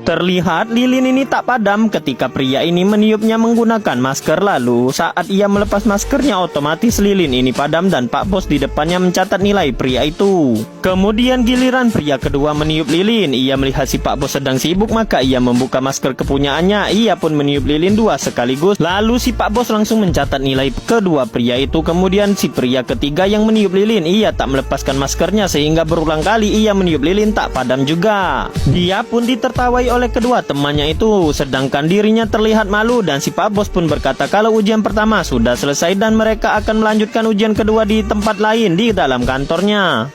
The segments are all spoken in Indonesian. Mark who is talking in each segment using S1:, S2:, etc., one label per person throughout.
S1: Terlihat lilin ini tak padam ketika pria ini meniupnya menggunakan masker. Lalu saat ia melepas maskernya, otomatis lilin ini padam dan Pak Bos di depannya mencatat nilai pria itu. Kemudian giliran pria kedua meniup lilin. Ia melihat si Pak Bos sedang sibuk, maka ia membuka masker kepunyaannya. Ia pun meniup lilin dua sekaligus. Lalu si Pak Bos langsung mencatat nilai kedua pria itu. Kemudian si pria ketiga yang meniup lilin, ia tak melepaskan maskernya sehingga berulang kali ia meniup lilin tak padam juga. Dia pun ditertawai oleh kedua temannya itu, sedangkan dirinya terlihat malu. Dan si Pak Bos pun berkata kalau ujian pertama sudah selesai dan mereka akan melanjutkan ujian kedua di tempat lain di dalam kantornya.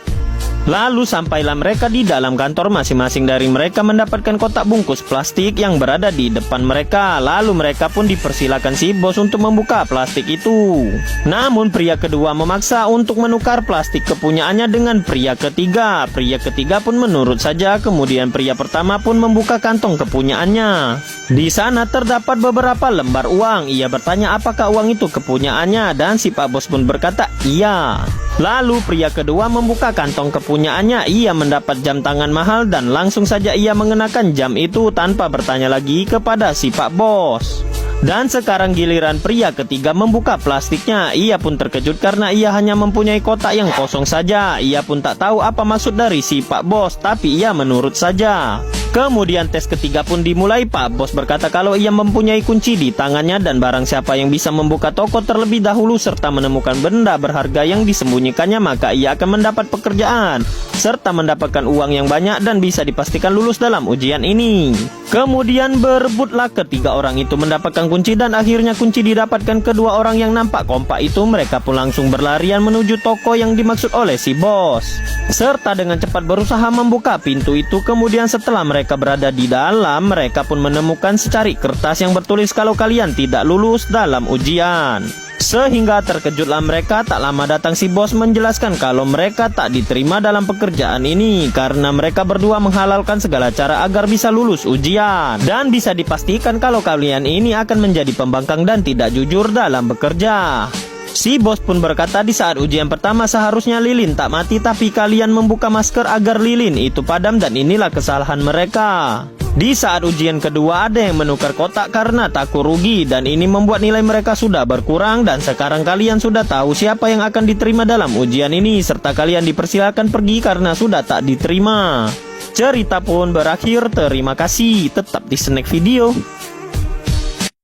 S1: Lalu sampailah mereka di dalam kantor. Masing-masing dari mereka mendapatkan kotak bungkus plastik yang berada di depan mereka. Lalu mereka pun dipersilakan si bos untuk membuka plastik itu. Namun pria kedua memaksa untuk menukar plastik kepunyaannya dengan pria ketiga. Pria ketiga pun menurut saja. Kemudian pria pertama pun membuka kantong kepunyaannya. Di sana terdapat beberapa lembar uang. Ia bertanya apakah uang itu kepunyaannya, dan si Pak Bos pun berkata iya. Lalu pria kedua membuka kantong kepunyaannya. Ia mendapat jam tangan mahal dan langsung saja ia mengenakan jam itu tanpa bertanya lagi kepada si Pak Bos. Dan sekarang giliran pria ketiga membuka plastiknya. Ia pun terkejut karena ia hanya mempunyai kotak yang kosong saja. Ia pun tak tahu apa maksud dari si Pak Bos, tapi ia menurut saja. Kemudian tes ketiga pun dimulai. Pak Bos berkata kalau ia mempunyai kunci di tangannya dan barang siapa yang bisa membuka toko terlebih dahulu serta menemukan benda berharga yang disembunyikannya, maka ia akan mendapat pekerjaan serta mendapatkan uang yang banyak dan bisa dipastikan lulus dalam ujian ini. Kemudian berebutlah ketiga orang itu mendapatkan kunci dan akhirnya kunci didapatkan kedua orang yang nampak kompak itu. Mereka pun langsung berlarian menuju toko yang dimaksud oleh si bos, serta dengan cepat berusaha membuka pintu itu. Kemudian setelah mereka berada di dalam, mereka pun menemukan secari kertas yang bertulis kalau kalian tidak lulus dalam ujian. Sehingga terkejutlah mereka. Tak lama datang si bos menjelaskan kalau mereka tak diterima dalam pekerjaan ini karena mereka berdua menghalalkan segala cara agar bisa lulus ujian. Dan bisa dipastikan kalau kalian ini akan menjadi pembangkang dan tidak jujur dalam bekerja. Si bos pun berkata di saat ujian pertama seharusnya lilin tak mati, tapi kalian membuka masker agar lilin itu padam dan inilah kesalahan mereka. Di saat ujian kedua ada yang menukar kotak karena takut rugi dan ini membuat nilai mereka sudah berkurang. Dan sekarang kalian sudah tahu siapa yang akan diterima dalam ujian ini serta kalian dipersilakan pergi karena sudah tak diterima. Cerita pun berakhir. Terima kasih. Tetap di Snack Video.